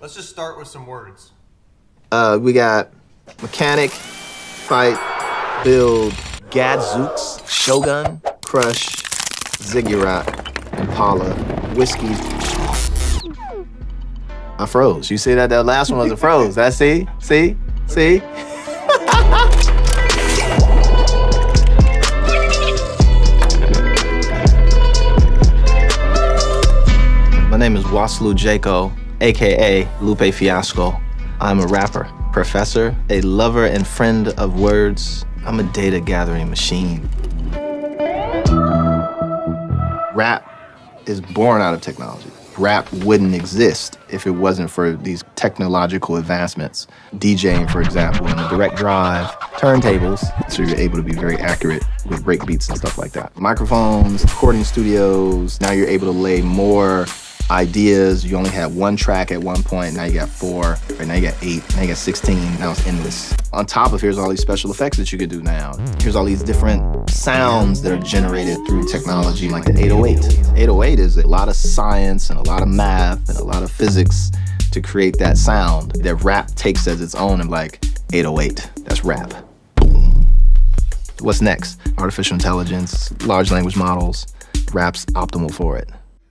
Let's just start with some words. We got mechanic, fight, build, gadzooks, shogun, crush, ziggurat, impala, whiskey. I froze. You see that? That last one was a froze. That see? My name is Waslu Jaco, AKA Lupe Fiasco. I'm a rapper, professor, a lover and friend of words. I'm a data gathering machine. Rap is born out of technology. Rap wouldn't exist if it wasn't for these technological advancements. DJing, for example, in a direct drive, turntables, so you're able to be very accurate with break beats and stuff like that. Microphones, recording studios, now you're able to lay more ideas. You only had one track at one point, now you got 4, right now you got 8, now you got 16, now it's endless. On top of here's all these special effects that you could do now. Here's all these different sounds that are generated through technology like the 808. 808 is a lot of science and a lot of math and a lot of physics to create that sound that rap takes as its own and like 808, that's rap. Boom. What's next? Artificial intelligence, large language models, rap's optimal for it.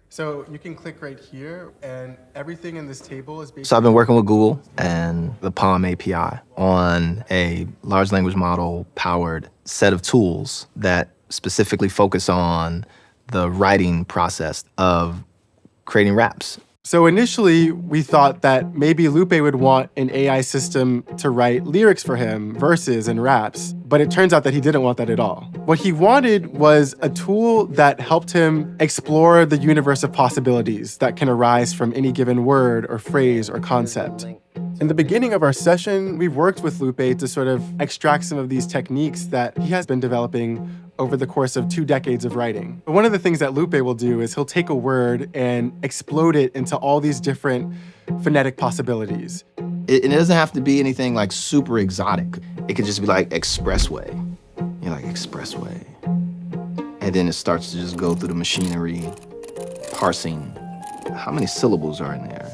So you can click right here, and everything in this table is basically... So I've been working with Google and the Palm API on a large language model powered set of tools that specifically focus on the writing process of creating raps. So initially, we thought that maybe Lupe would want an AI system to write lyrics for him, verses and raps, but it turns out that he didn't want that at all. What he wanted was a tool that helped him explore the universe of possibilities that can arise from any given word or phrase or concept. In the beginning of our session, we've worked with Lupe to sort of extract some of these techniques that he has been developing over the course of 2 decades of writing. But one of the things that Lupe will do is he'll take a word and explode it into all these different phonetic possibilities. It doesn't have to be anything like super exotic. It could just be like expressway. You're like expressway. And then it starts to just go through the machinery, parsing. How many syllables are in there?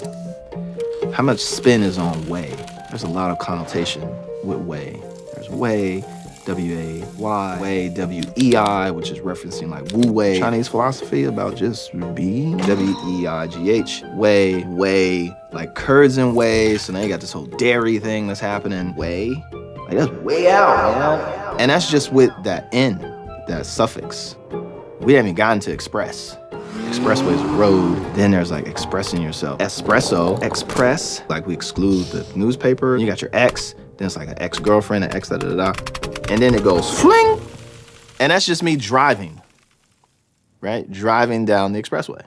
How much spin is on way? There's a lot of connotation with way. There's way, W-A-Y, way, W-E-I, which is referencing like Wu Wei, Chinese philosophy about just being, W-E-I-G-H, way, like curds and whey, so now you got this whole dairy thing that's happening, way, like that's way out, man. And that's just with that N, that suffix. We haven't even gotten to express. Expressway is a road, then there's like expressing yourself. Espresso, express, like we exclude the newspaper. You got your ex, then it's like an ex-girlfriend, an ex da-da-da-da. And then it goes fling, and that's just me driving, right? Driving down the expressway.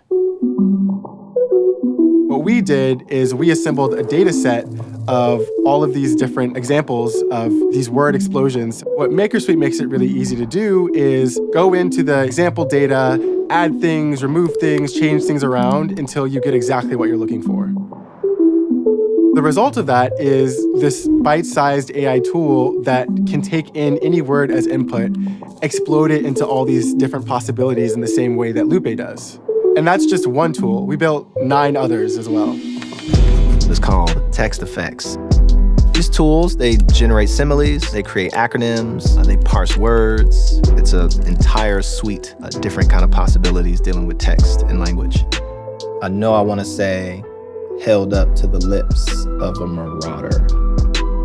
What we did is we assembled a data set of all of these different examples of these word explosions. What MakerSuite makes it really easy to do is go into the example data, add things, remove things, change things around until you get exactly what you're looking for. The result of that is this bite-sized AI tool that can take in any word as input, explode it into all these different possibilities in the same way that Lupe does. And that's just one tool. We built 9 others as well. It's called text effects. These tools, they generate similes, they create acronyms, they parse words. It's an entire suite of different kind of possibilities dealing with text and language. I know I want to say held up to the lips of a marauder,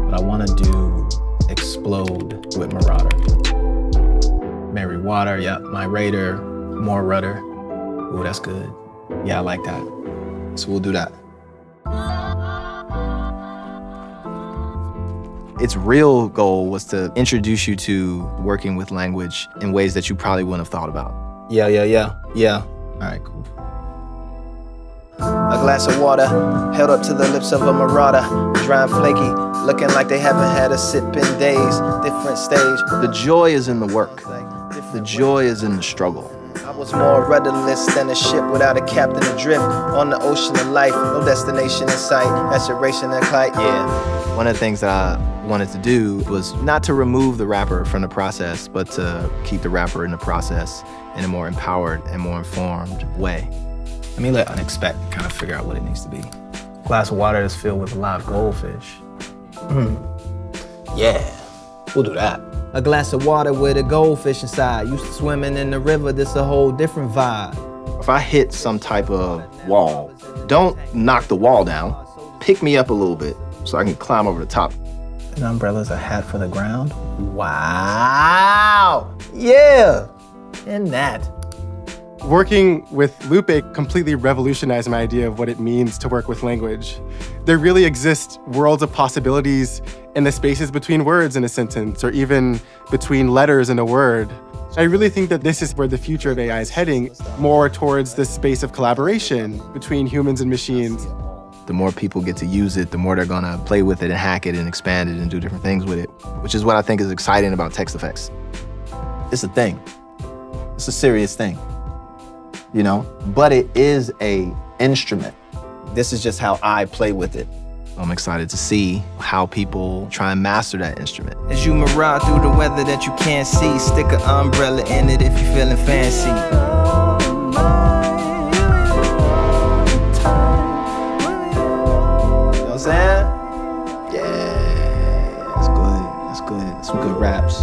but I want to do explode with marauder. Mary Water, yeah, my raider, more rudder. Ooh, that's good. Yeah, I like that. So we'll do that. Its real goal was to introduce you to working with language in ways that you probably wouldn't have thought about. Yeah. All right, cool. A glass of water held up to the lips of a marauder, dry and flaky, looking like they haven't had a sip in days, different stage. The joy is in the work. The joy is in the struggle. I was more rudderless than a ship without a captain adrift on the ocean of life, no destination in sight, aspiration and kite, yeah. One of the things that I wanted to do was not to remove the rapper from the process, but to keep the rapper in the process in a more empowered and more informed way. Let me let Unexpect kind of figure out what it needs to be. glass of water that's filled with live goldfish. Yeah, we'll do that. A glass of water with a goldfish inside. Used to swimming in the river, this a whole different vibe. If I hit some type of wall, don't knock the wall down. Pick me up a little bit so I can climb over the top. An umbrella's a hat for the ground? Wow! Yeah! And that. Working with Lupe completely revolutionized my idea of what it means to work with language. There really exist worlds of possibilities in the spaces between words in a sentence, or even between letters in a word. I really think that this is where the future of AI is heading, more towards this space of collaboration between humans and machines. The more people get to use it, the more they're gonna play with it and hack it and expand it and do different things with it, which is what I think is exciting about text effects. It's a thing. It's a serious thing, you know? But it is a instrument. This is just how I play with it. I'm excited to see how people try and master that instrument. As you mirage through the weather that you can't see, stick an umbrella in it if you're feeling fancy. You know what I'm saying? Yeah, that's good. That's good. Some good raps.